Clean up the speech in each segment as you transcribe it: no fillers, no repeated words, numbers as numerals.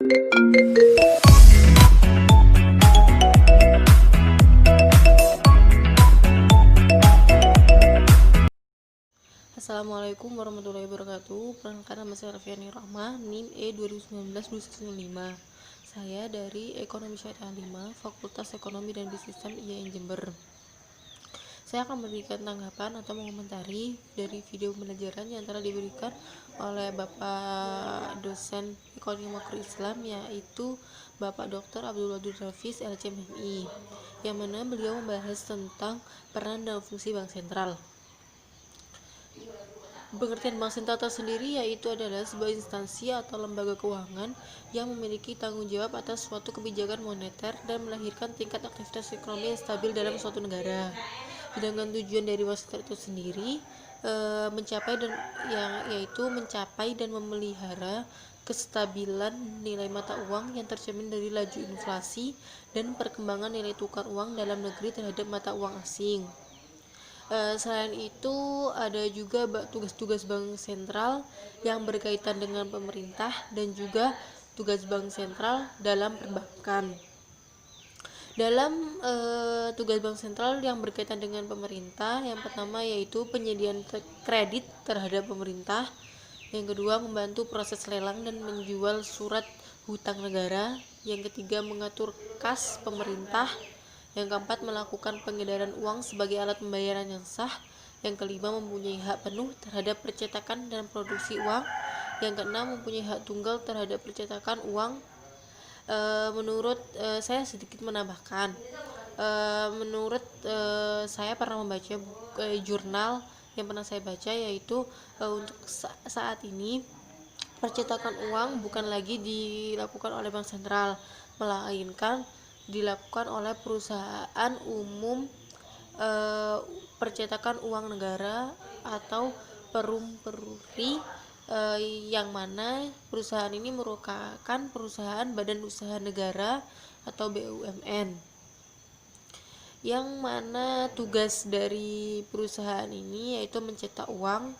Assalamualaikum warahmatullahi wabarakatuh. Perkenalkan, nama saya Rafiani Rahma, NIM E2019-215. Saya dari Ekonomi Syariah 5, Fakultas Ekonomi dan Bisnis Islam IAIN Jember. Saya akan memberikan tanggapan atau mengomentari dari video pembelajaran yang telah diberikan oleh Bapak dosen Ekonomi Makro Islam, yaitu Bapak Dr. Abdul Wadud Hafiz LCMMI, yang mana beliau membahas tentang peran dan fungsi bank sentral. Pengertian bank sentral tersendiri yaitu adalah sebuah instansi atau lembaga keuangan yang memiliki tanggung jawab atas suatu kebijakan moneter dan melahirkan tingkat aktivitas ekonomi yang stabil dalam suatu negara. Sedangkan tujuan dari bank sentral itu sendiri mencapai dan memelihara kestabilan nilai mata uang yang tercermin dari laju inflasi dan perkembangan nilai tukar uang dalam negeri terhadap mata uang asing. Selain itu, ada juga tugas-tugas bank sentral yang berkaitan dengan pemerintah dan juga tugas bank sentral dalam perbankan. Dalam tugas bank sentral yang berkaitan dengan pemerintah, yang pertama yaitu penyediaan kredit terhadap pemerintah, yang kedua membantu proses lelang dan menjual surat hutang negara, yang ketiga mengatur kas pemerintah, yang keempat melakukan pengedaran uang sebagai alat pembayaran yang sah, yang kelima mempunyai hak penuh terhadap percetakan dan produksi uang, yang keenam mempunyai hak tunggal terhadap percetakan uang. Menurut saya sedikit menambahkan, menurut saya pernah membaca jurnal yang pernah saya baca, yaitu untuk saat ini percetakan uang bukan lagi dilakukan oleh bank sentral, melainkan dilakukan oleh perusahaan umum percetakan uang negara atau Perum Peruri, yang mana perusahaan ini merupakan perusahaan badan usaha negara atau BUMN, yang mana tugas dari perusahaan ini yaitu mencetak uang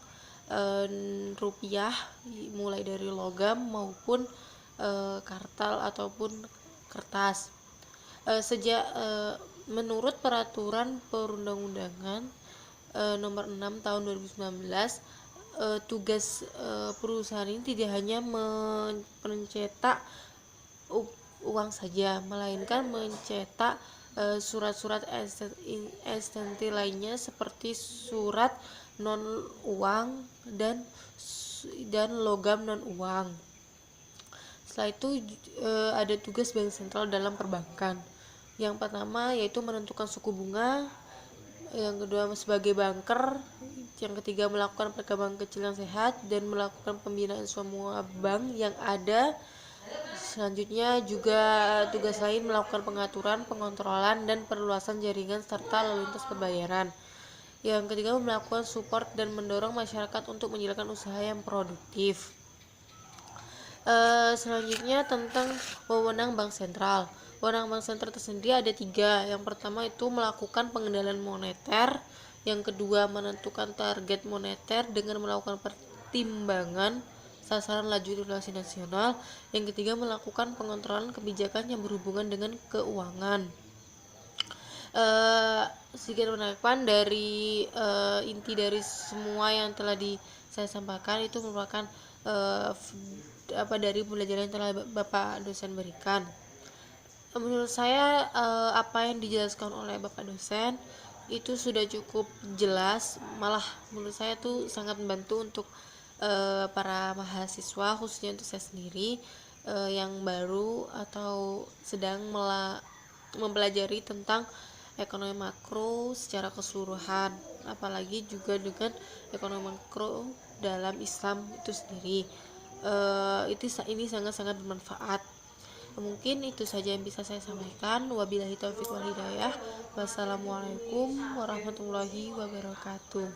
rupiah mulai dari logam maupun kartal ataupun kertas. Menurut peraturan perundang-undangan nomor 6 tahun 2019, tugas perusahaan ini tidak hanya mencetak uang saja, melainkan mencetak surat-surat esensi lainnya seperti surat non uang dan logam non uang. Setelah itu ada tugas bank sentral dalam perbankan. Yang pertama yaitu menentukan suku bunga, yang kedua sebagai banker, yang ketiga melakukan perkembangan kecil yang sehat dan melakukan pembinaan semua bank yang ada. Selanjutnya juga tugas lain melakukan pengaturan, pengontrolan dan perluasan jaringan serta lalu lintas pembayaran. Yang ketiga melakukan support dan mendorong masyarakat untuk menjalankan usaha yang produktif. Selanjutnya tentang wewenang bank sentral. Wewenang bank sentral tersendiri ada 3. Yang pertama itu melakukan pengendalian moneter, yang kedua menentukan target moneter dengan melakukan pertimbangan sasaran laju inflasi nasional, yang ketiga melakukan pengontrolan kebijakan yang berhubungan dengan keuangan. Sedikit penerapan dari inti dari semua yang telah saya sampaikan itu merupakan dari pembelajaran yang telah Bapak dosen berikan. Menurut saya apa yang dijelaskan oleh Bapak dosen itu sudah cukup jelas, malah menurut saya itu sangat membantu untuk para mahasiswa, khususnya untuk saya sendiri yang baru atau sedang mempelajari tentang ekonomi makro secara keseluruhan, apalagi juga dengan ekonomi makro dalam Islam itu sendiri. Ini sangat-sangat bermanfaat. Mungkin itu saja yang bisa saya sampaikan. Wabillahi taufiq wal hidayah. Wassalamualaikum warahmatullahi wabarakatuh.